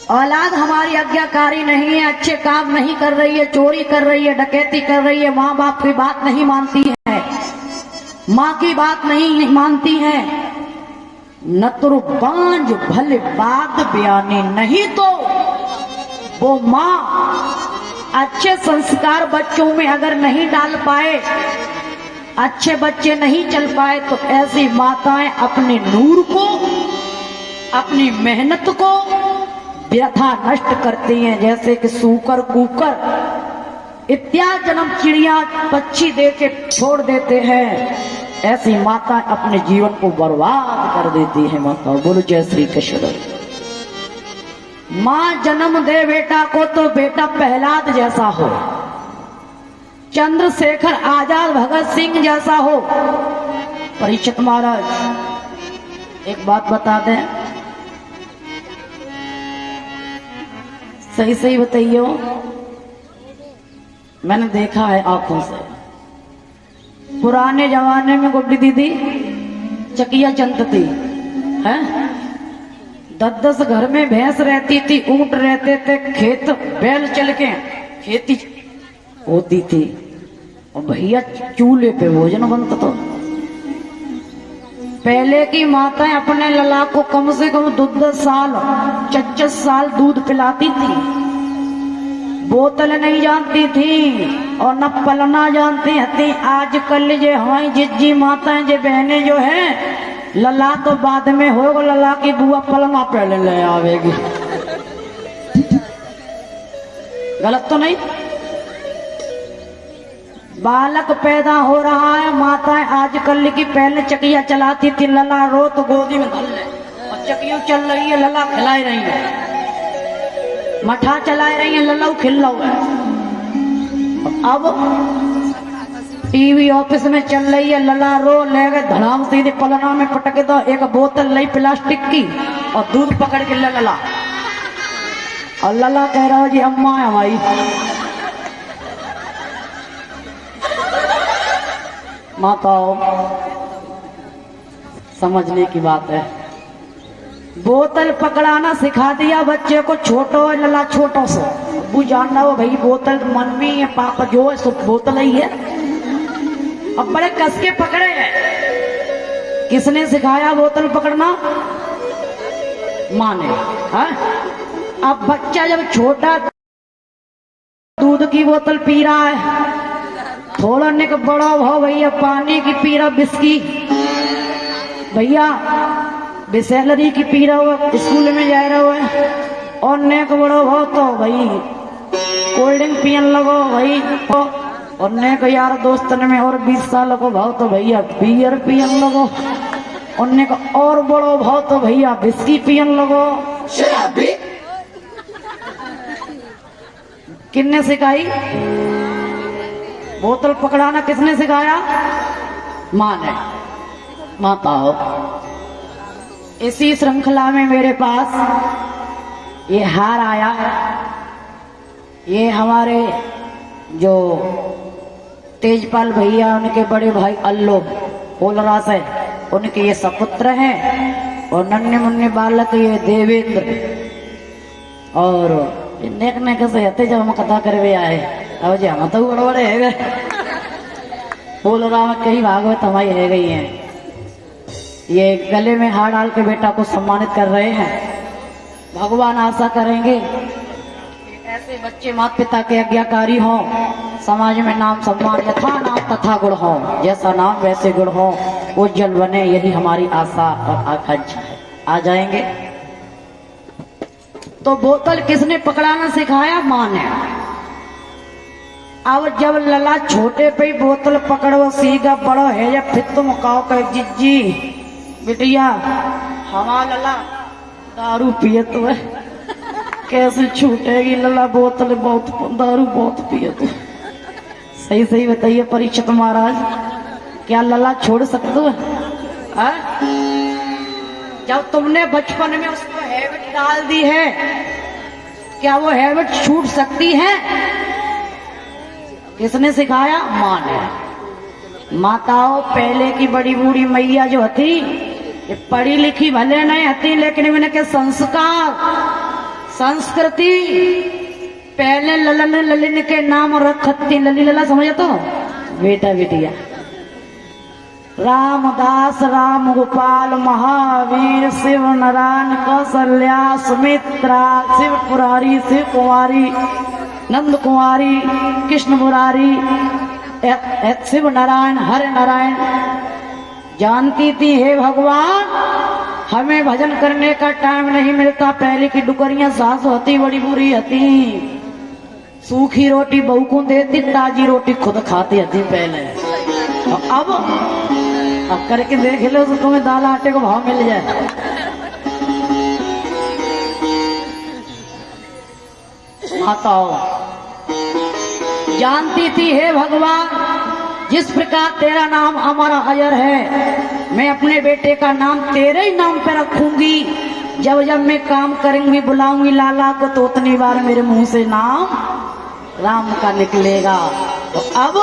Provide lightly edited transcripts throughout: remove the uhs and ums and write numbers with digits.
औलाद हमारी आज्ञाकारी नहीं है, अच्छे काम नहीं कर रही है, चोरी कर रही है, डकैती कर रही है, माँ बाप की बात नहीं मानती है, माँ की बात नहीं मानती है, नतुर बांझ भले बात बयानी, नहीं तो वो माँ अच्छे संस्कार बच्चों में अगर नहीं डाल पाए, अच्छे बच्चे नहीं चल पाए, तो ऐसी माताएं अपने नूर को, अपनी मेहनत को व्यथा नष्ट करती हैं। जैसे कि सूकर, कुकर इत्यादि जन्म चिड़िया पक्षी दे के छोड़ देते हैं, ऐसी माता अपने जीवन को बर्बाद कर देती है। माता बोलो जय श्री कृष्ण। माँ जन्म दे बेटा को तो बेटा प्रहलाद जैसा हो, चंद्रशेखर आजाद, भगत सिंह जैसा हो। परीक्षित महाराज एक बात बता दें, सही सही बताइए, मैंने देखा है आंखों से। पुराने जमाने में गुड्डी दीदी चकिया चंदती है, 10-10 घर में भैंस रहती थी, ऊंट रहते थे, खेत बैल चल के खेती होती थी, और भैया चूल्हे पे भोजन बनता था। पहले की माताएं अपने लला को कम से कम 2-2 साल 4-4 साल दूध पिलाती थी, बोतल नहीं जानती थी और न पलना जानती थी। आजकल जो हमारी जिज्जी माताएं जो बहनें जो है, लला तो बाद में होगा, लला की बुआ पलना पहले ले आवेगी। गलत तो नहीं? बालक पैदा हो रहा है, माताएं आजकल की पहले चकिया चलाती थी, लला रो तो गोदी में धर ले, और चकिया चल रही है, लला खिलाई रही है, मठा चला रही है, लला खिल रहा है। अब टीवी ऑफिस में चल रही है, लला रो ले गए, धड़ाम सीधे पलना में पटक दो, एक बोतल ली प्लास्टिक की और दूध पकड़ के लला, और लला कह रहा है जी अम्मा है हमारी। माताओं समझने की बात है, बोतल पकड़ाना सिखा दिया बच्चे को, छोटो है लला, छोटो से वो जानना हो भाई बोतल मन में है, पापा जो है सो बोतल ही है। अब बड़े कस के पकड़े हैं, किसने सिखाया बोतल पकड़ना? माँ ने। हाँ? अब बच्चा जब छोटा दूध की बोतल पी रहा है, थोड़ा निक बड़ा भाव भैया पानी की पी रहा, बिस्की भैया बिसलरी की पी रहा हो, स्कूल में जा रहा है, और नेक बड़ो भाव तो भाई कोल्ड ड्रिंक पियन लगो भाई, और नेक यार दोस्तन में और 20 साल को भाव तो भैया बियर पियन लगो, और नेक और बड़ो भाव तो भैया बिस्की पियन लगो। किसने सिखाई बोतल पकड़ाना? किसने सिखाया? माँ ने। माता हो। इसी श्रृंखला में मेरे पास ये हार आया है, ये हमारे जो तेजपाल भैया उनके बड़े भाई अल्लो होलरास है, उनके ये सपुत्र हैं, और नन्हे मुन्ने बालक ये देवेंद्र, और नेक नेक से हते जब हम कथा करवे आए, अब जी हम तो बड़े बड़े है होलरा में कई भागवत हमारी है गई हैं। ये गले में हार डाल के बेटा को सम्मानित कर रहे हैं। भगवान आशा करेंगे ऐसे बच्चे माता पिता के आज्ञाकारी हों, समाज में नाम सम्मान यथा नाम तथा गुण हो, जैसा नाम वैसे गुण हो, उज्जवल बने, यही हमारी आशा और आकांक्षा है। आ जाएंगे। तो बोतल किसने पकड़ाना सिखाया? माँ ने। अब जब लला छोटे पे ही बोतल पकड़ो सीधा, बड़ो है या फिर तुम कहो कह जिज्जी बिटिया हमारा लला दारू पिए तो है, कैसे छूटेगी लला बोतल, बहुत दारू बहुत पिए तो। सही सही बताइए परीक्षित महाराज, क्या लला छोड़ सकते हो? जब तुमने बचपन में उसको हैबिट डाल दी है, क्या वो हैबिट छूट सकती है? किसने सिखाया? माँ ने। माताओं पहले की बड़ी बूढ़ी मैया जो थी, ये पढ़ी लिखी भले नहीं हती, लेकिन इनके संस्कार संस्कृति पहले ललन ललिन के नाम रखती, लली लला समझ तो बेटा बेटिया। रामदास, राम गोपाल, महावीर, शिव नारायण, कौशल्या, सुमित्रा, शिव पुरारी, शिव कुमारी, नंद कुमारी, कृष्ण मुरारी, शिव नारायण, हरे नारायण। जानती थी हे भगवान हमें भजन करने का टाइम नहीं मिलता। पहले की डुकरियां सास होती बड़ी बुरी होती, सूखी रोटी बहू को देती, ताजी रोटी खुद खाती थी पहले। अब करके देख लो तो तुम्हें दाल आटे को भाव मिल जाए। माताओं जानती थी हे भगवान जिस प्रकार तेरा नाम अमर अजर है, मैं अपने बेटे का नाम तेरे ही नाम पे रखूंगी। जब जब मैं काम करूंगी बुलाऊंगी लाला को तो उतनी बार मेरे मुंह से नाम राम का निकलेगा। तो अब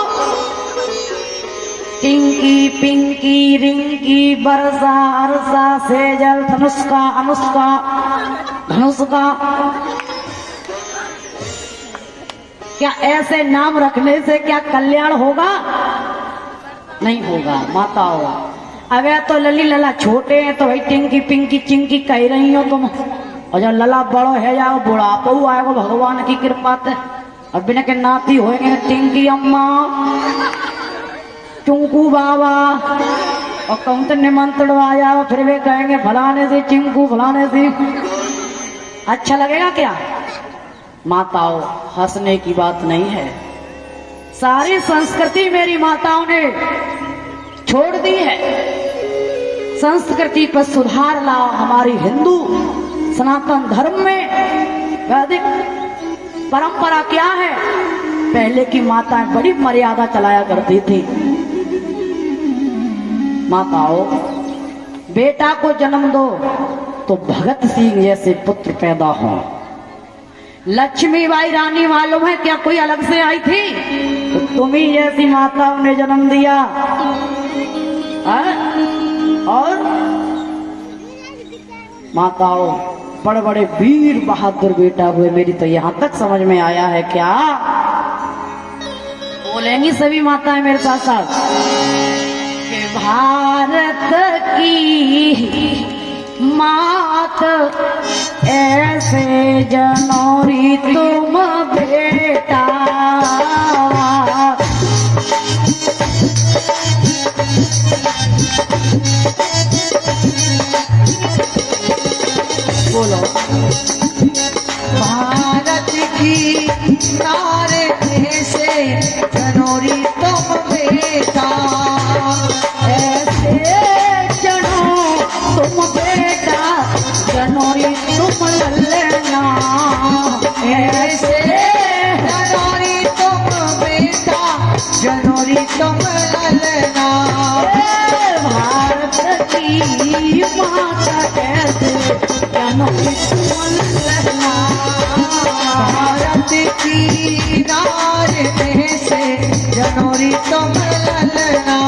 टिंकी पिंकी रिंकी बरसा अरसा सेजल धनुष्का अनुष्का धनुष्का, क्या ऐसे नाम रखने से क्या कल्याण होगा? नहीं होगा। माताओं अब तो लली लला छोटे हैं तो भाई टिंकी पिंकी चिंकी कह रही हो तुम, और जब लला बड़ो है जाओ बुढ़ापा आएगा भगवान की कृपा से, अब बिना के नाती होएंगे टिंकी अम्मा, चुंकू बाबा, और कहूँ तो निमंत्रण आ जाओ फिर वे कहेंगे फलाने से चिंकू फलाने से। अच्छा लगेगा क्या? माताओं हंसने की बात नहीं है। सारी संस्कृति मेरी माताओं ने छोड़ दी है। संस्कृति पर सुधार लाओ। हमारी हिंदू सनातन धर्म में वैदिक परंपरा क्या है? पहले की माताएं बड़ी मर्यादा चलाया करती थी। माताओं बेटा को जन्म दो तो भगत सिंह जैसे पुत्र पैदा हो। लक्ष्मीबाई रानी मालूम है क्या कोई अलग से आई थी? तो तुम्ही जैसी माताओं ने जन्म दिया। और माताओं बड़े बड़े वीर बहादुर बेटा हुए। मेरी तो यहां तक समझ में आया है क्या, बोलेंगी सभी माताएं मेरे साथ साथ कि भारत की मात ऐसे जनौरी तुम बेटा, बोलो भारत की नारे ऐसे जनौरी तुम बेटा, ऐसे जनो तुम बेटा जनौरी तुम ललना, ऐसे जनौरी तुम बेटा जनौरी तुम ललना। भारत की माता ऐसे जनौरी तुम ललना, भारत की नारी ऐसे जनौरी तुम ललना।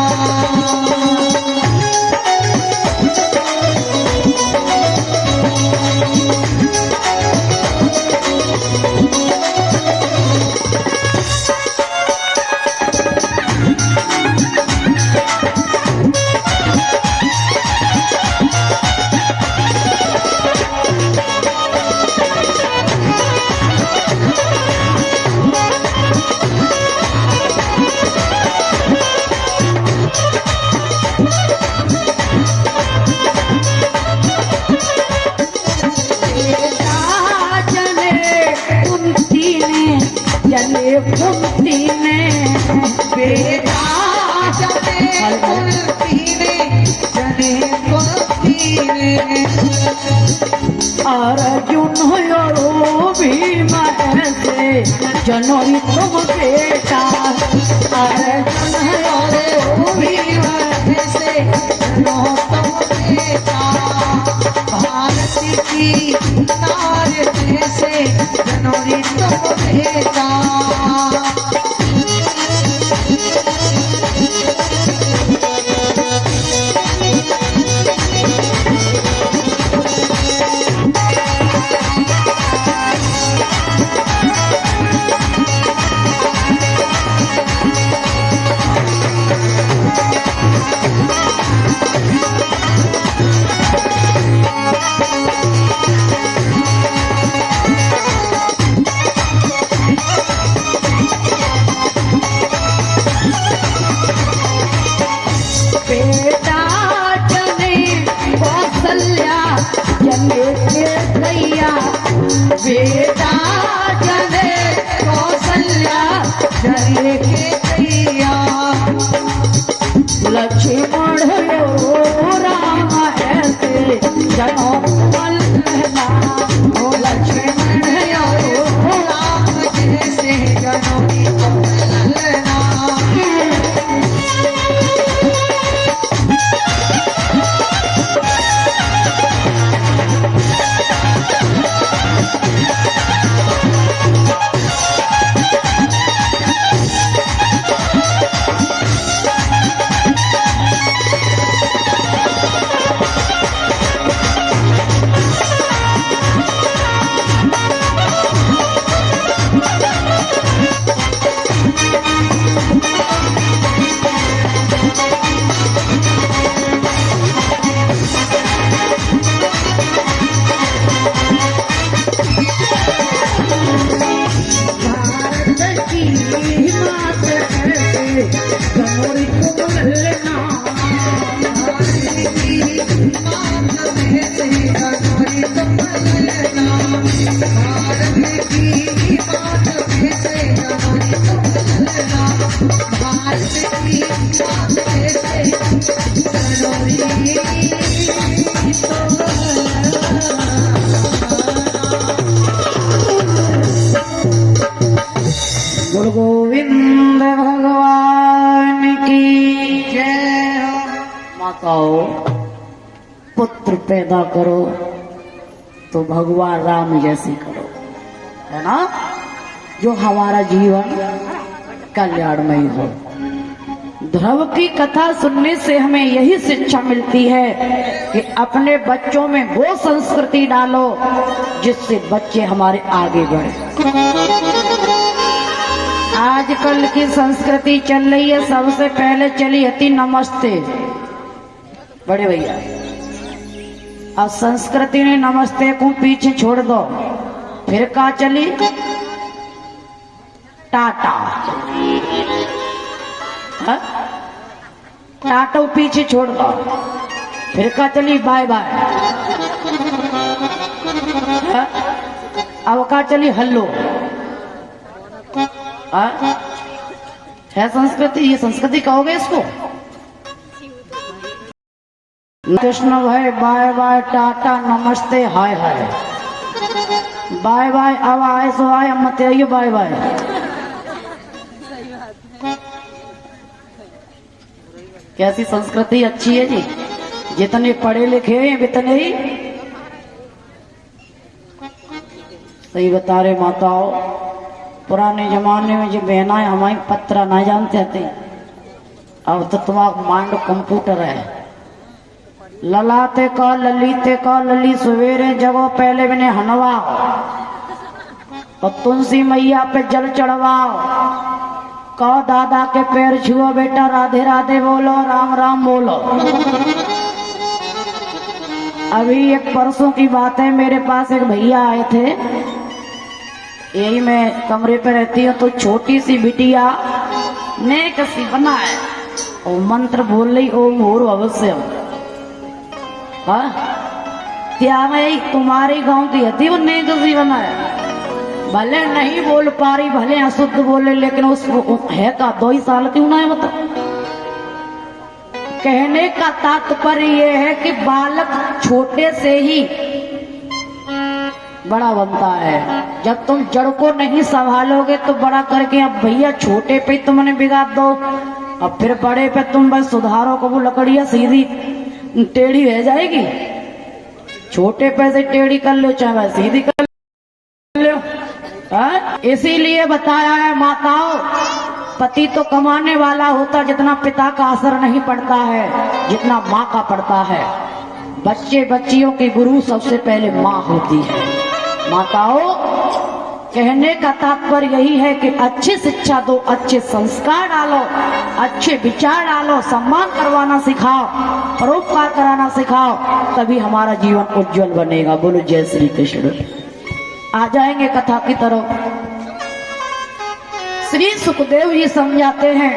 कुंती ने बेटा जने कुंती ने जने कुंती ने, अर्जुन हो भीम ऐसे जनौरी तुम बेटा, अर्जुन हो भीम ऐसे जनो तुम बेटा, भारत की नारी ऐसे जनौरी तुम बेटा। माताओं, पुत्र पैदा करो तो भगवान राम जैसी करो, है ना, जो हमारा जीवन कल्याणमय हो। ध्रुव की कथा सुनने से हमें यही शिक्षा मिलती है कि अपने बच्चों में वो संस्कृति डालो जिससे बच्चे हमारे आगे बढ़े। आजकल की संस्कृति चल रही है, सबसे पहले चली थी नमस्ते, बड़े भैया। अब संस्कृति ने नमस्ते को पीछे छोड़ दो, फिर क्या चली, टाटा। टाटा पीछे छोड़ दो, फिर क्या चली, बाय बाय। अब क्या चली, हल्लो। है संस्कृति, ये संस्कृति कहोगे इसको? कृष्ण भाई बाय बाय, टाटा, नमस्ते, हाय हाय, बाय बाय, अब आए सो आए, मत आइए, बाय बाय। कैसी संस्कृति अच्छी है जी, जितने पढ़े लिखे हैं उतने ही सही बता रहे माताओं। पुराने जमाने में जो बहनाएं हमारी पत्रा ना जानते थे, अब तो तुम्हारा माइंड कंप्यूटर है। ललाते का ललीते का लली, सवेरे जगो पहले बिने हनवाओ और तुलसी मैया पे जल चढ़वाओ, कहो दादा के पैर छुओ बेटा, राधे राधे बोलो, राम राम बोलो। अभी एक परसों की बात है, मेरे पास एक भैया आए थे, यही मैं कमरे पे रहती हूँ, तो छोटी सी बिटिया ने कसी बना है और मंत्र बोल रही, ओम भूर अवश्य। क्या मैं तुम्हारे गांव की हती, वो ने कसी बना है, भले नहीं बोल पा रही, भले अशुद्ध बोले, लेकिन उस है का 2 साल की ना है। मतलब कहने का तात्पर्य ये है कि बालक छोटे से ही बड़ा बनता है। जब तुम जड़ को नहीं संभालोगे तो बड़ा करके, अब भैया छोटे पे तुमने बिगाड़ दो, अब फिर बड़े पे तुम बस सुधारो को, वो लकड़ियां सीधी टेढ़ी रह जाएगी। छोटे पे से टेढ़ी कर लो, चाहे सीधी कर लो। इसीलिए बताया है माताओं, पति तो कमाने वाला होता जितना पिता का असर नहीं पड़ता है, जितना माँ का पड़ता है। बच्चे बच्चियों के गुरु सबसे पहले माँ होती है। माताओं, कहने का तात्पर्य यही है कि अच्छी शिक्षा दो, अच्छे संस्कार डालो, अच्छे विचार डालो, सम्मान करवाना सिखाओ, परोपकार कराना सिखाओ, तभी हमारा जीवन उज्जवल बनेगा। बोलो जय श्री कृष्ण। आ जाएंगे कथा की तरफ। श्री सुखदेव जी समझाते हैं,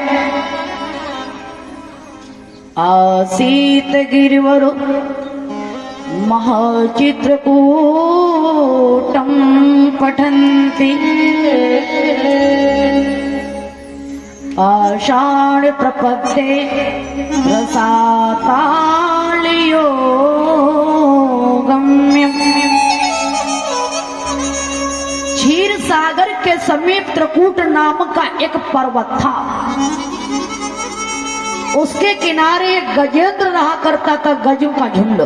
आसीत गिरिवर महाचित्रकूटं पठन्ति, आषाढ़ प्रपत्ते रसातालयो गम्यम्। क्षीर सागर के समीप त्रिकूट नाम का एक पर्वत था, उसके किनारे एक गजेंद्र रहा करता था, गजों का झुंड।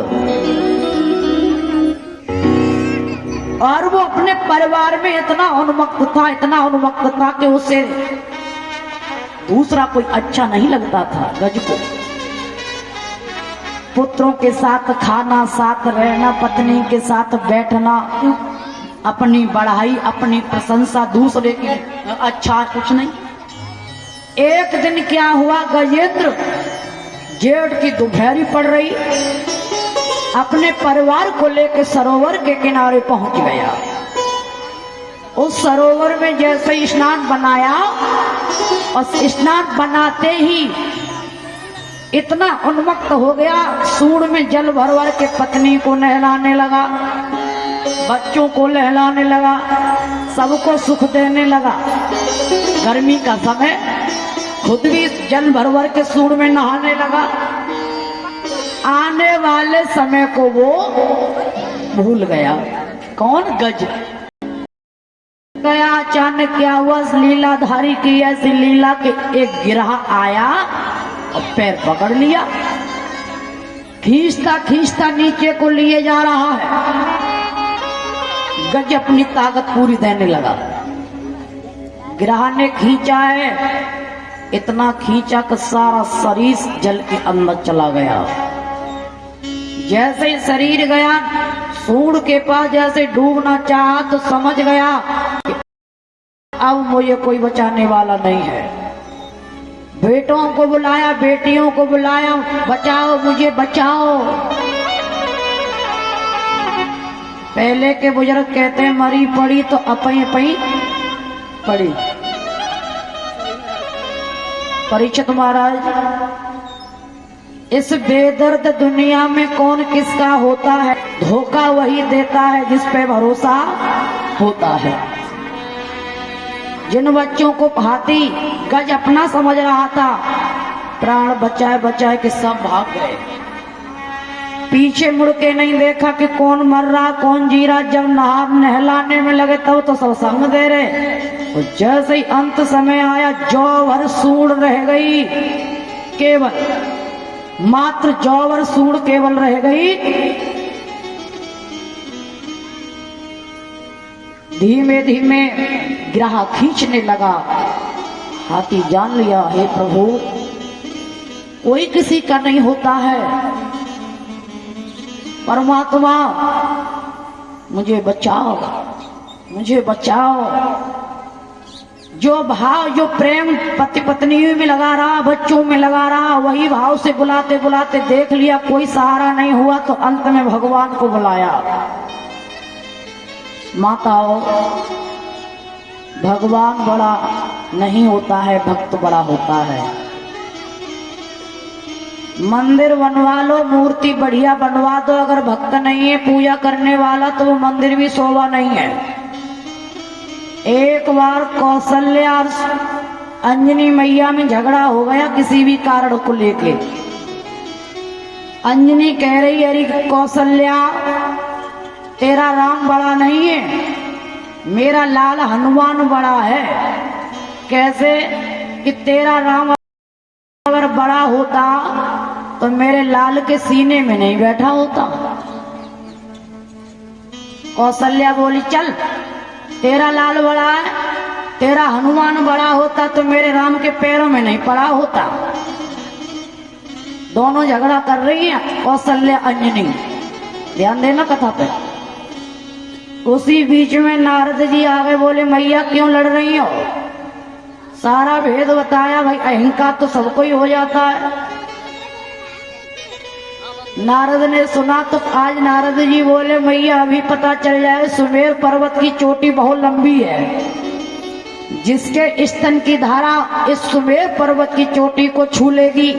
और वो अपने परिवार में इतना उन्मत्त था, इतना उन्मत्त था कि उसे दूसरा कोई अच्छा नहीं लगता था। गज को पुत्रों के साथ खाना, साथ रहना, पत्नी के साथ बैठना, अपनी बढ़ाई, अपनी प्रशंसा, दूसरे की अच्छा कुछ नहीं। एक दिन क्या हुआ, गजेंद्र जेठ की दोपहरी पड़ रही, अपने परिवार को लेकर सरोवर के किनारे पहुंच गया। उस सरोवर में जैसे ही स्नान बनाया, और स्नान बनाते ही इतना उन्मत्त हो गया, सूंड में जल भर भर के पत्नी को नहलाने लगा, बच्चों को नहलाने लगा, सबको सुख देने लगा। गर्मी का समय, खुद भी जल भर भर के सूंड में नहाने लगा। आने वाले समय को वो भूल गया। कौन? गज गया। अचानक क्या हुआ, लीलाधारी की ऐसी लीला के एक गिरहा आया और पैर पकड़ लिया। खींचता खींचता नीचे को लिए जा रहा है। गज अपनी ताकत पूरी देने लगा। गिरहा ने खींचा है, इतना खींचा कि सारा शरीर जल के अंदर चला गया। जैसे ही शरीर गया, सूंड के पास जैसे डूबना चाहा तो समझ गया कि अब मुझे कोई बचाने वाला नहीं है। बेटों को बुलाया, बेटियों को बुलाया, बचाओ मुझे बचाओ। पहले के बुजुर्ग कहते हैं मरी पड़ी तो अपई अपई पड़ी। परीक्षित महाराज, इस बेदर्द दुनिया में कौन किसका होता है? धोखा वही देता है जिस पे भरोसा होता है। जिन बच्चों को हाथी गज अपना समझ रहा था, प्राण बचाए बचाए के सब भाग गए। पीछे मुड़ के नहीं देखा कि कौन मर रहा कौन जी रहा। जब नहलाने में लगे तब तो सब संग दे रहे। और जैसे ही अंत समय आया, जौवर सूंड रह गई, केवल मात्र जौवर सूंड केवल रह गई। धीमे धीमे गिरहा खींचने लगा। हाथी जान लिया, हे प्रभु कोई किसी का नहीं होता है। परमात्मा मुझे बचाओ, मुझे बचाओ। जो भाव, जो प्रेम पति पत्नी में लगा रहा, बच्चों में लगा रहा, वही भाव से बुलाते बुलाते देख लिया कोई सहारा नहीं हुआ, तो अंत में भगवान को बुलाया। माताओं, भगवान बड़ा नहीं होता है, भक्त बड़ा होता है। मंदिर बनवा लो, मूर्ति बढ़िया बनवा दो, अगर भक्त नहीं है पूजा करने वाला तो वो मंदिर भी शोभा नहीं है। एक बार कौशल्या और अंजनी मैया में झगड़ा हो गया किसी भी कारण को लेके। अंजनी कह रही, अरे कौशल्या तेरा राम बड़ा नहीं है, मेरा लाल हनुमान बड़ा है। कैसे कि तेरा राम अगर बड़ा होता तो मेरे लाल के सीने में नहीं बैठा होता। कौशल्या बोली, चल तेरा लाल बड़ा है, तेरा हनुमान बड़ा होता तो मेरे राम के पैरों में नहीं पड़ा होता। दोनों झगड़ा कर रही हैं, कौशल्या अंजनी। ध्यान देना कथा पे। उसी बीच में नारद जी आ गए, बोले मैया क्यों लड़ रही हो? सारा भेद बताया। भाई अहंकार तो सबको ही हो जाता है। नारद ने सुना तो आज नारद जी बोले, मैया अभी पता चल जाए, सुमेर पर्वत की चोटी बहुत लंबी है। जिसके स्तन की धारा इस सुमेर पर्वत की चोटी को छू लेगी,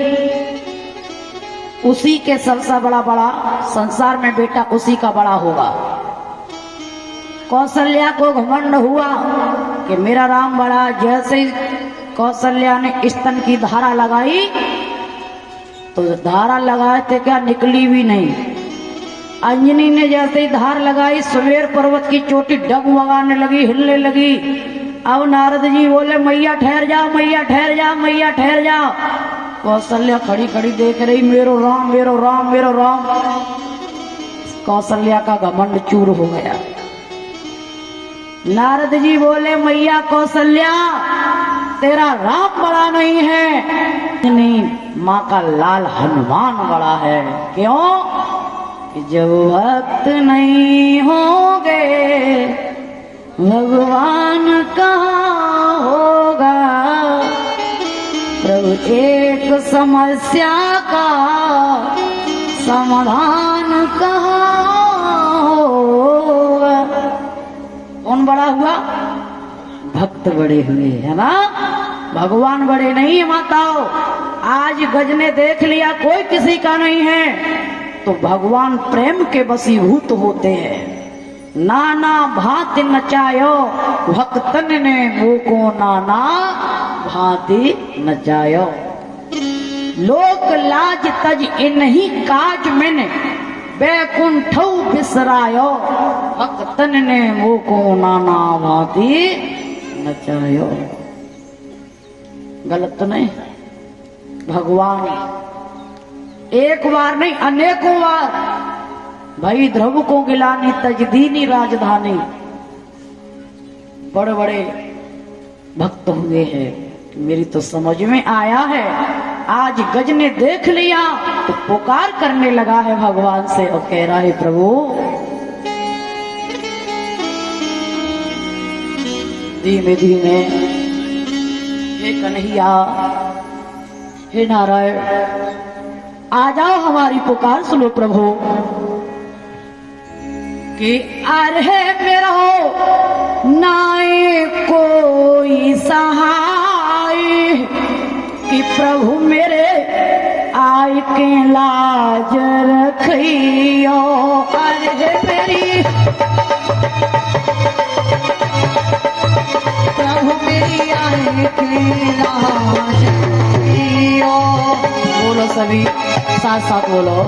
उसी के सबसे बड़ा संसार में बेटा उसी का बड़ा होगा। कौशल्या को घमंड हुआ कि मेरा राम बड़ा। जैसे ही कौशल्या ने स्तन की धारा लगाई तो धारा लगाए थे क्या, निकली भी नहीं। अंजनी ने जैसे ही धार लगाई, सुमेर पर्वत की चोटी डगमगाने लगी, हिलने लगी। अब नारद जी बोले, मैया ठहर जाओ, मैया ठहर जाओ, मैया ठहर जाओ। कौशल्या खड़ी खड़ी देख रही, मेरो राम, मेरो राम, मेरो राम। कौशल्या का घमंड चूर हो गया। नारद जी बोले, मैया कौशल्या तेरा राम बड़ा नहीं है, नहीं माँ का लाल हनुमान बड़ा है। क्यों? कि जब भक्त नहीं होंगे भगवान कहाँ होगा। प्रभु एक समस्या का समाधान कहाँ होगा। कौन बड़ा हुआ? भक्त बड़े हुए, है ना। भगवान बड़े नहीं है माताओं। आज गज ने देख लिया कोई किसी का नहीं है, तो भगवान प्रेम के वशीभूत होते हैं। नाना भांति नचायो भक्तन ने मोको नाना भांति नचायो। लोक लाज तज इन्हीं काज मैंने बैकुंठ बिसरायो। भक्तन ने मोको नाना भांति नचायो। गलत तो नहीं। भगवान एक बार नहीं अनेकों बार भाई ध्रुव को गिलानी तजदीनी राजधानी बड़े बड़े भक्त हुए हैं। मेरी तो समझ में आया है, आज गज ने देख लिया तो पुकार करने लगा है भगवान से और कह रहा है प्रभु धीमे धीमे, हे कन्हैया, हे नारायण, आ जाओ हमारी पुकार सुनो प्रभु। कि अरे मेरा नाए कोई सहाय, कि प्रभु मेरे आय के लाज रखियो। अरे मेरी प्रभु मेरी आय के लाज रखियो। बोलो सभी साथ साथ बोलो,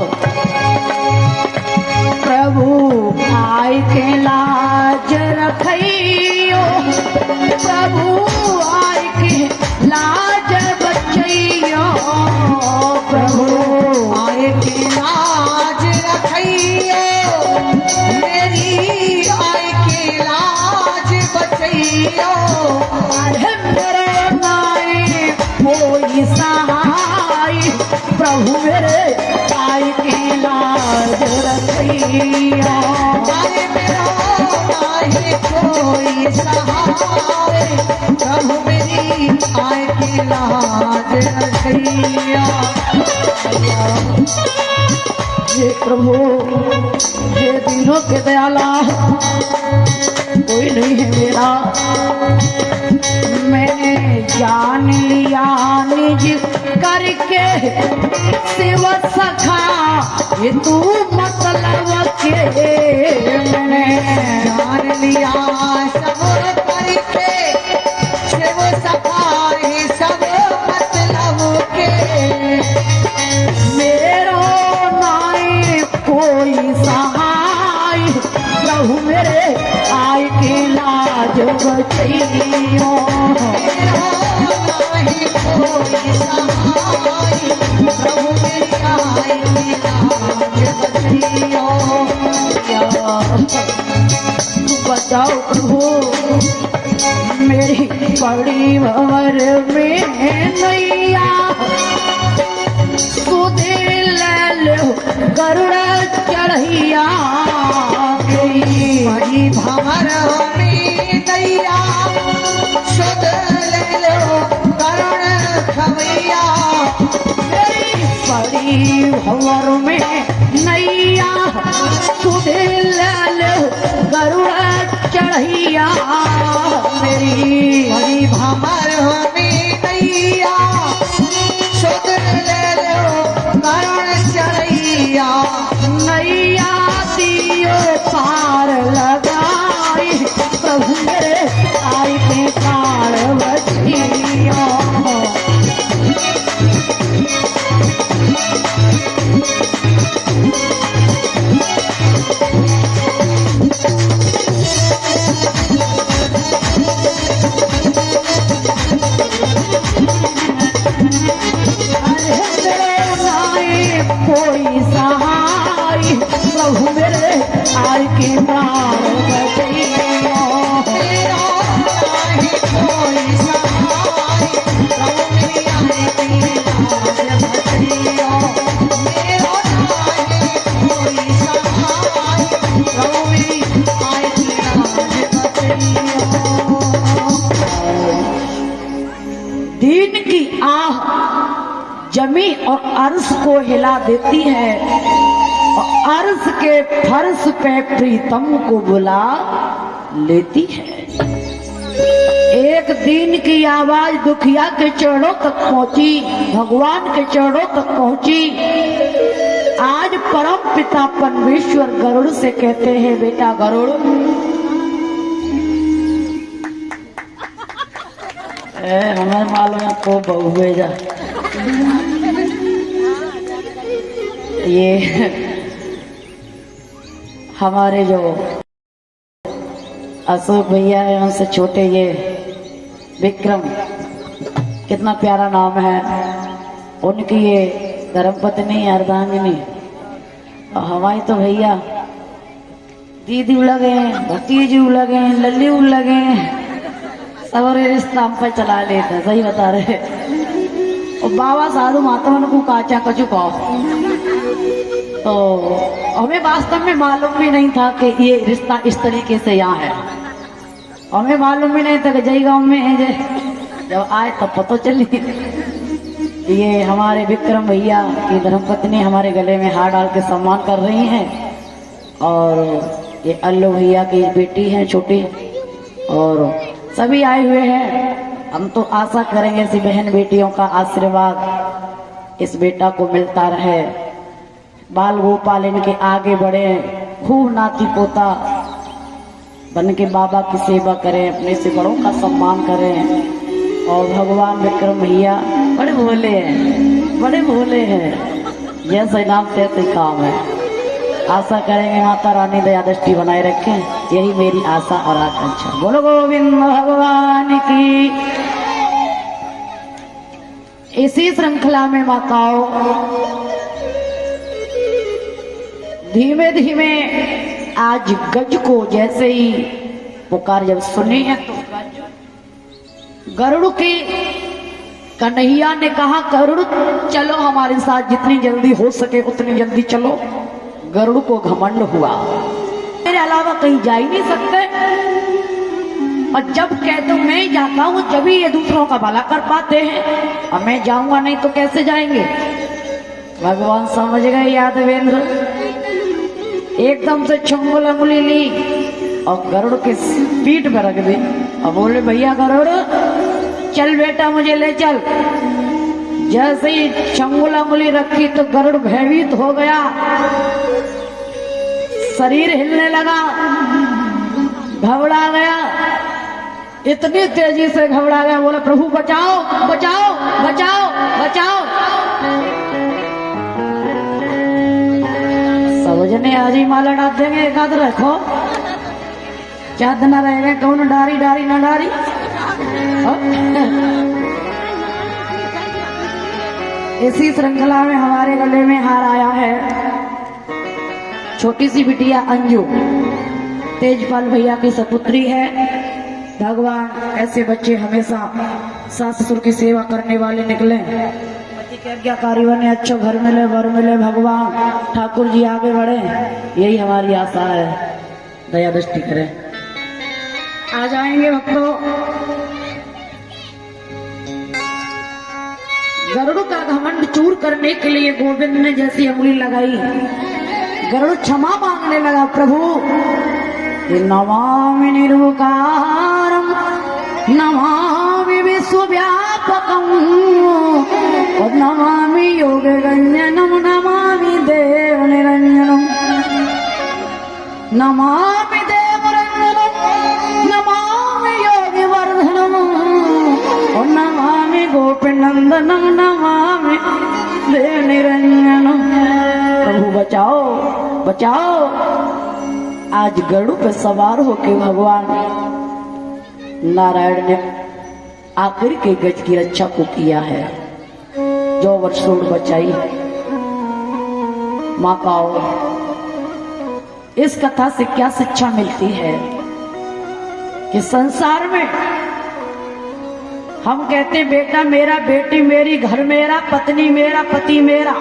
प्रभु आय के लाज रखियो, प्रभु आय के लाज बचैयो, प्रभु आय के लाज रखियो, मेरी आय के लाज बचैयो। अरे मेरे नाय कोई सहाय, प्रभु मेरे आय के लाज रखियो। अरे मेरा नाय कोई सहाय, प्रभु मेरी आय के लाज रखियो। हे प्रभु, हे दीनों के दयाला, कोई नहीं है मेरा। मैंने जान लिया निज करके शिव सखा, ये तू मतलब के। मैंने जान लिया सब करके शिव सखा, ये सब मतलब के। मेरो नाय कोई सहाय, प्रभु मेरे आय के लाज बचैयो। कोई सहाय, प्रभु मेरी आय के लाज बचैयो। बचाओ प्रभु मेरी बड़ी भंवर में नैया, सुधे ले लो गरुड़ चढ़ैया। बड़ी भंवर में नैया, सुध ले लो गरुड़ खवैया। बड़ी भंवर में नैया, सुधे ले लो गरुड़ चढ़ैया। मेरी बड़ी भंवर में नैया, सुध ले लो गरुड़ चढ़ैया। नैया दियो पार लगाई, प्रभु मेरे आय के पार बचियो। कोई सहाय, प्रभु मेरे आय के प्राण बचैयो। मेरा नाय कोई सहाय, प्रभु मेरी आय के लाज बचैयो। मेरा नाय कोई सहाय, प्रभु मेरी आय के लाज बचैयो। दीन की आह जमी और अर्श को हिला देती है, और अर्श के फर्श पे प्रीतम को बुला लेती है। एक दिन की आवाज दुखिया के चरणों तक पहुंची, भगवान के चरणों तक पहुंची। आज परम पिता परमेश्वर गरुड़ से कहते हैं, बेटा गरुड़, हमें मालूम है को बहु भेजा। ये हमारे जो अशोक भैया है उनसे छोटे ये विक्रम, कितना प्यारा नाम है, उनकी ये धर्मपत्नी अर्धांगिनी और हमारी तो भैया दीदी लगे, भतीजी लगे, लल्ली लगे, सवरे रिश्ता हम पे चला लेते, सही बता रहे। और बाबा साधु महात्मा को काचा कचू कहो, तो हमें वास्तव में मालूम भी नहीं था कि ये रिश्ता इस तरीके से यहाँ है। हमें मालूम भी नहीं था कि जय गांव में है। जब आए तब पता चली ये हमारे विक्रम भैया की धर्मपत्नी हमारे गले में हार डाल के सम्मान कर रही हैं, और ये अल्लू भैया की बेटी है छोटी, और सभी आए हुए हैं। हम तो आशा करेंगे ऐसी बहन बेटियों का आशीर्वाद इस बेटा को मिलता रहे, बाल गोपाल इनके आगे बढ़े, खूब नाती पोता बन के बाबा की सेवा करें, अपने से बड़ों का सम्मान करें। और भगवान विक्रम भैया बड़े भोले हैं, बड़े भोले हैं, जैसे नाम तैसे काम है। आशा करेंगे माता रानी दया दृष्टि बनाए रखें, यही मेरी आशा और आकांक्षा। बोलो गोविंद भगवान की। इसी श्रृंखला में माताओं धीमे धीमे आज गज को जैसे ही पुकार जब सुनी है तो गरुड़ की कन्हैया ने कहा, गरुड़ चलो हमारे साथ, जितनी जल्दी हो सके उतनी जल्दी चलो। गरुड़ को घमंड हुआ, मेरे अलावा कहीं जा ही नहीं सकते, और जब कह दो मैं जाता हूं जब ही ये दूसरों का भला कर पाते हैं, और मैं जाऊंगा नहीं तो कैसे जाएंगे। भगवान समझ गए यादवेंद्र, एकदम से चुंगल अंगुली ली और गरुड़ के पीठ पर रख दी और बोले, भैया गरुड़ चल बेटा मुझे ले चल। जैसे ही चंगुल अंगुली रखी तो गरुड़ भयभीत हो गया, शरीर हिलने लगा, घबरा गया, इतनी तेजी से घबरा गया, बोला प्रभु बचाओ बचाओ बचाओ बचाओ। सब जने आज ही माला डाल देंगे, एकाद रखो, चाद न रहेगा, कौन डारी डारी न डारी। इसी श्रृंखला में हमारे गले में हार आया है छोटी सी बिटिया अंजू, तेजपाल भैया की सपुत्री है। भगवान ऐसे बच्चे हमेशा सास ससुर की सेवा करने वाले निकले, पति के आज्ञाकारी बने, अच्छा घर मिले वर मिले, भगवान ठाकुर जी आगे बढ़े, यही हमारी आशा है। दया दृष्टि करें। आ जाएंगे भक्तों। गरुड़ का घमंड चूर करने के लिए गोविंद ने जैसी अंगुली लगाई, गरुड़ क्षमा मांगने लगा, प्रभु नमामि निर्विकारं नमामि विश्वव्यापकं नमामि योगरंजनं नमामि देव निरंजनं नमामि देवरंजनं नमामि योगिवर्धनं नमामि गोपीनंदनं नमामि देव निरंजनं। प्रभु बचाओ बचाओ। आज गरुड़ पे सवार होके भगवान नारायण ने आखिर के गज की रक्षा को किया है, जो वर्षों बचाई। माँ काओ, इस कथा से क्या शिक्षा मिलती है कि संसार में हम कहते बेटा मेरा, बेटी मेरी, घर मेरा, पत्नी मेरा, पति मेरा,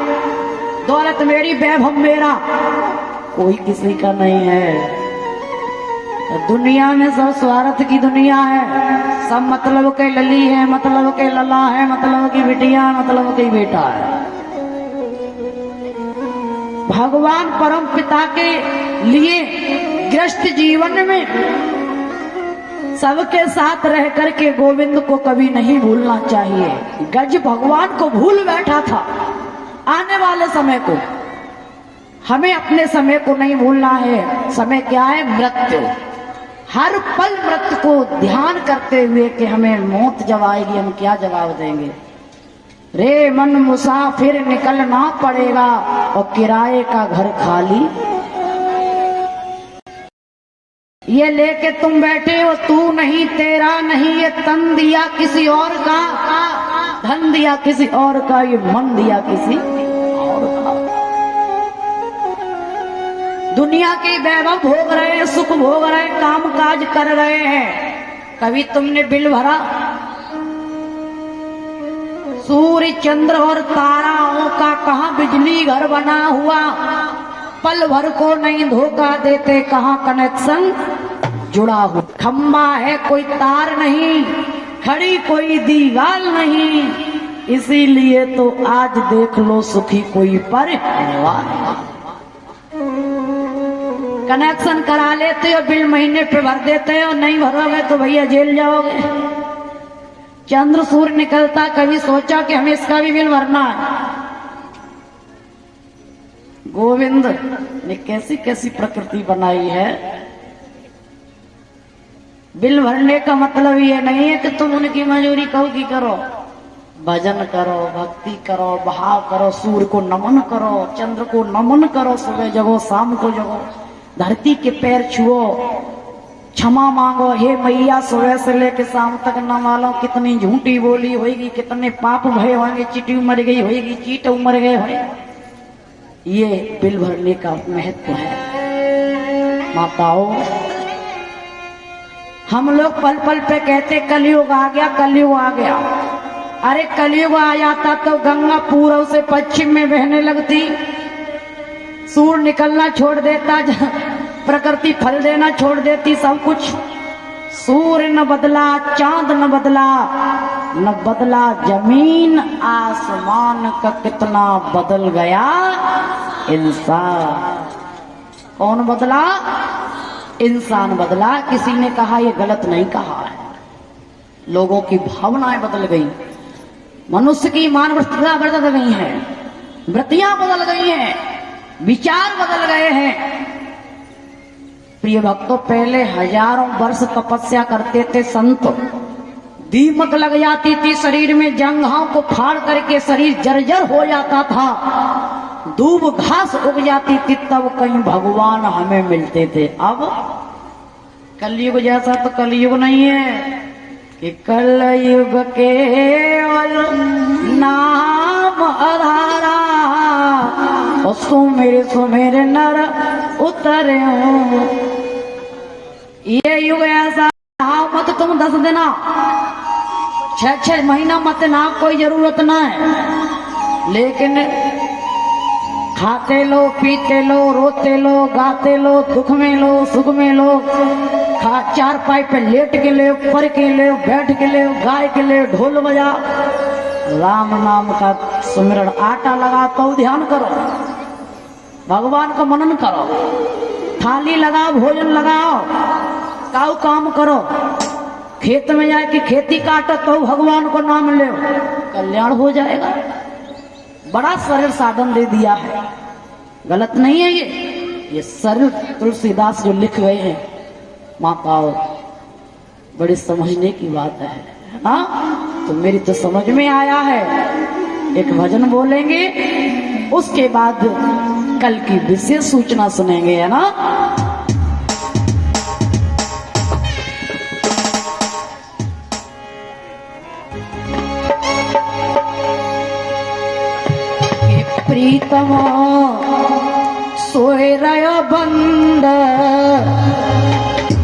दौलत मेरी, वैभव मेरा, कोई किसी का नहीं है। दुनिया में सब स्वार्थ की दुनिया है, सब मतलब के लली है, मतलब के लला है, मतलब की बिटिया, मतलब की बेटा है। भगवान परम पिता के लिए गृहस्थ जीवन में सबके साथ रह करके गोविंद को कभी नहीं भूलना चाहिए। गज भगवान को भूल बैठा था, आने वाले समय को, हमें अपने समय को नहीं भूलना है। समय क्या है? मृत्यु। हर पल मृत्यु को ध्यान करते हुए कि हमें मौत जब आएगी हम क्या जवाब देंगे। रे मन मुसाफिर निकलना पड़ेगा और किराए का घर खाली। ये लेके तुम बैठे हो, तू नहीं, तेरा नहीं, ये तन दिया किसी और का, धन दिया किसी और का, ये मन दिया किसी दुनिया के वैभव भोग रहे हैं, सुख भोग रहे हैं, काम काज कर रहे हैं। कभी तुमने बिल भरा? सूर्य चंद्र और ताराओं का कहाँ बिजली घर बना हुआ, पल भर को नहीं धोखा देते, कहाँ कनेक्शन जुड़ा हुआ। खंबा है कोई तार नहीं, खड़ी कोई दीवार नहीं, इसीलिए तो आज देख लो सुखी कोई परिवार। कनेक्शन करा लेते हो, बिल महीने पे भर देते हो, नहीं भरोगे तो भैया जेल जाओगे। चंद्र सूर्य निकलता, कभी सोचा कि हमें इसका भी बिल भरना है? गोविंद ने कैसी कैसी प्रकृति बनाई है। बिल भरने का मतलब ये नहीं है कि तुम उनकी मजूरी कहो की करो, भजन करो, भक्ति करो, भाव करो, सूर्य को नमन करो, चंद्र को नमन करो, सुबह जगो शाम को जगो, धरती के पैर छुओ, क्षमा मांगो, हे मैया सुबह से लेके शाम तक न मालूम कितनी झूठी बोली होगी, कितने पाप भय होंगे, चीटी मर गई होगी, चीट मर गए होंगे। ये बिल भरने का महत्व है। माताओं, हम लोग पल पल पे कहते कलयुग आ गया, कलयुग आ गया। अरे कलयुग आ जाता तो गंगा पूर्व से पश्चिम में बहने लगती, सूर्य निकलना छोड़ देता, प्रकृति फल देना छोड़ देती, सब कुछ। सूर्य न बदला, चांद न बदला, न बदला जमीन आसमान का, कितना बदल गया इंसान। कौन बदला? इंसान बदला। किसी ने कहा ये गलत नहीं कहा है, लोगों की भावनाएं बदल गई, मनुष्य की मानवता बदल गई है, वृत्तियां बदल गई हैं, विचार बदल गए हैं। प्रिय भक्तों, पहले हजारों वर्ष तपस्या करते थे संत, दीमक लग जाती थी शरीर में, जंघाओं को फाड़ करके शरीर जर्जर हो जाता था, दूब घास उग जाती थी, तब कहीं भगवान हमें मिलते थे। अब कलयुग जैसा तो कलयुग नहीं है कि कलयुग केवल नाम आधारा, सुमेर नर उतरे। ये युग ऐसा मत तुम 10 देना, 6 महीना मत ना, कोई जरूरत ना है, लेकिन खाते लो, पीते लो, रोते लो, गाते लो, दुख में लो, सुख में लो, चार पाई पे लेट के ले, पढ़ के ले, बैठ के ले, गाय के ले, ढोल बजा, राम नाम का सुमिरन। आटा लगा तो ध्यान करो, भगवान का मनन करो, थाली लगाओ, भोजन लगाओ, काऊ काम करो, खेत में जाके खेती काटो तो भगवान को नाम ले, कल्याण हो जाएगा। बड़ा सरल साधन दे दिया है, गलत नहीं है ये सरल तुलसीदास जो लिख गए हैं। माताओं, बड़ी समझने की बात है। हाँ, तो मेरी तो समझ में आया है। एक भजन बोलेंगे, उसके बाद कल की विशेष सूचना सुनेंगे, है ना। प्रीतम सोए रयो बंद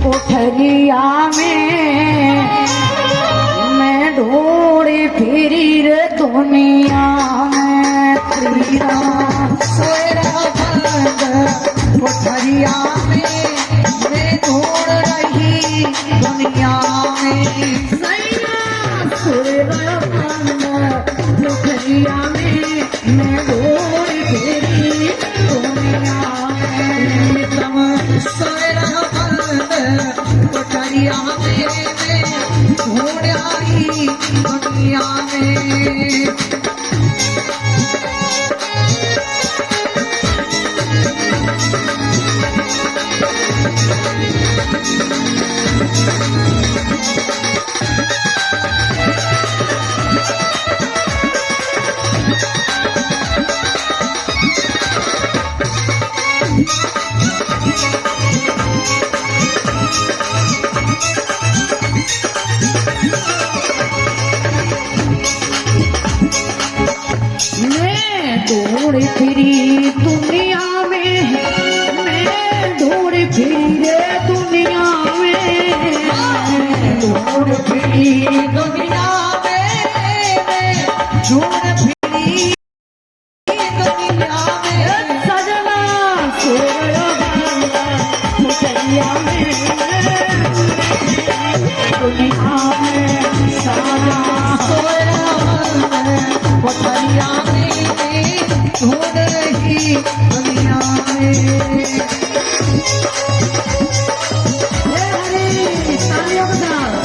कोठरिया में, मैं ढूंढी फिरी रे दुनिया में। प्रीतम सोए रयो बंद कोठरिया में, मैं ढूंढ रही दुनिया में। सोए रयो बंद कोठरिया में, मैं ढूंढ फिरी दुनिया में। तुम सोए रहो बंद कोठरिया में, मैं ढूंढ आई दुनिया में। ढूंढ फिरी दुनिया में, मैं दुनिया में सारा सोया कोठरिया में ढूंढ ही दुनिया में। हरी तालियों के साथ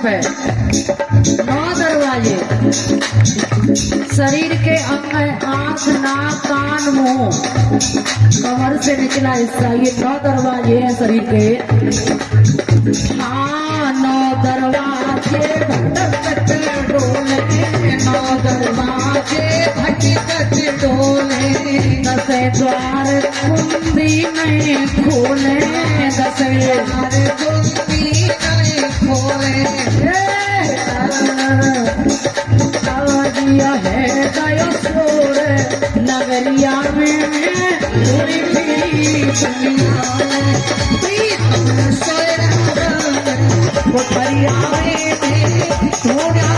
है 9 दरवाजे शरीर के अंग है, आंख, नाक, कान, मुंह, कमर से निचला हिस्सा, ये 9 दरवाजे हैं शरीर के। हाँ 9 दरवाजे भटकत डोले, 9 दरवाजे भटकत डोले, 10 द्वार कुंडी में खोले, 10 द्वार कुंडी में खोले। दिया है गयो शोर नगरिया में पूरी दुनिया में, कोठरिया में थोड़ा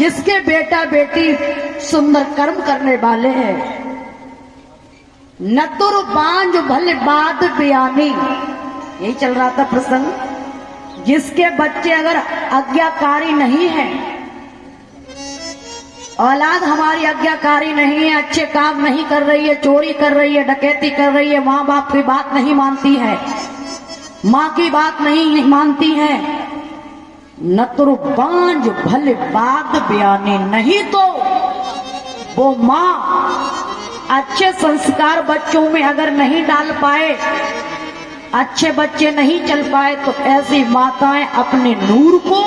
जिसके बेटा बेटी सुंदर कर्म करने वाले हैं, नतुर बांझ भले बात बयानी, यही चल रहा था प्रसंग। जिसके बच्चे अगर आज्ञाकारी नहीं है, औलाद हमारी आज्ञाकारी नहीं है, अच्छे काम नहीं कर रही है, चोरी कर रही है, डकैती कर रही है, माँ बाप की बात नहीं मानती है, माँ की बात नहीं मानती है, नतुर बांझ भले बात बयानी, नहीं तो वो माँ अच्छे संस्कार बच्चों में अगर नहीं डाल पाए, अच्छे बच्चे नहीं चल पाए, तो ऐसी माताएं अपने नूर को,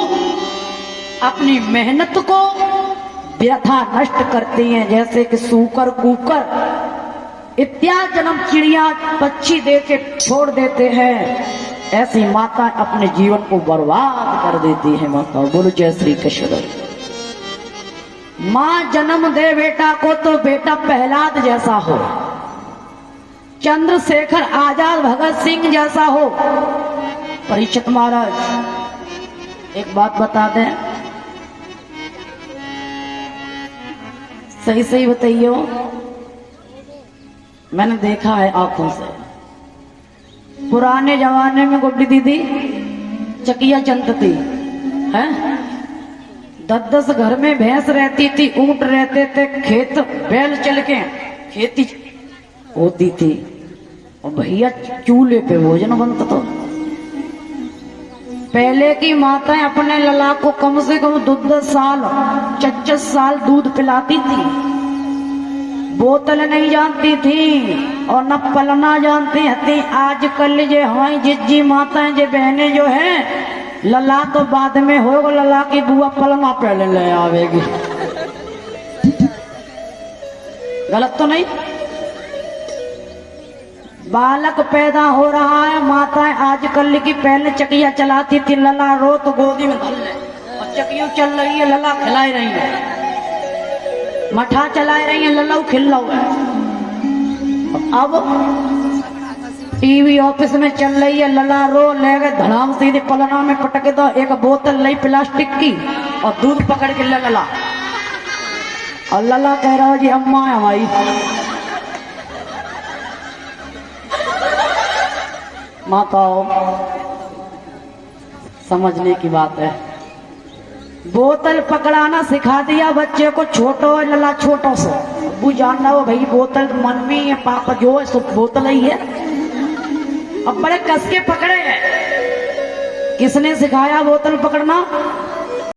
अपनी मेहनत को व्यथा नष्ट करती हैं। जैसे कि सूकर, कुकर इत्यादि जन्म चिड़िया पक्षी दे के छोड़ देते हैं, ऐसी माता अपने जीवन को बर्बाद कर देती है। माता बोलो जय श्री कृष्ण। माँ जन्म दे बेटा को तो बेटा प्रहलाद जैसा हो, चंद्रशेखर आजाद, भगत सिंह जैसा हो। परीक्षित महाराज एक बात बता दें, सही सही बताइयो, मैंने देखा है आंखों से। पुराने जमाने में गुड्डी दीदी चकिया चलती है, 10-10 घर में भैंस रहती थी, ऊंट रहते थे, खेत बैल चल के खेती होती थी, और भैया चूल्हे पे भोजन बनता था। पहले की माताएं अपने लला को कम से कम 10 साल 25 साल दूध पिलाती थी, बोतल नहीं जानती थी और न पलना जानती थी। आजकल जो हमारी जिज्जी माताएं जो बहनें जो हैं, लला तो बाद में होगा, लला की बुआ पलना पहले ले आवेगी। गलत तो नहीं? बालक पैदा हो रहा है, माताएं आजकल की पहले चकिया चलाती थी, लला रो तो गोदी में धर ले, और चकिया चल रही है, लला खिलाई रही है, मठा चला रही है, लल्ला खिल रहा है। अब टीवी ऑफिस में चल रही है, लला रो ले गए, धड़ाम सीधे पलना में पटक दो, एक बोतल लाई प्लास्टिक की और दूध पकड़ के लला, और लला कह रहा हो जी अम्मा है हमारी। माताओं समझने की बात है, बोतल पकड़ाना सिखा दिया बच्चे को, छोटो लला छोटो से, वो जानना हो भाई बोतल मम्मी है पापा जो है सब बोतल ही है। अब बड़े कस के पकड़े हैं, किसने सिखाया बोतल पकड़ना?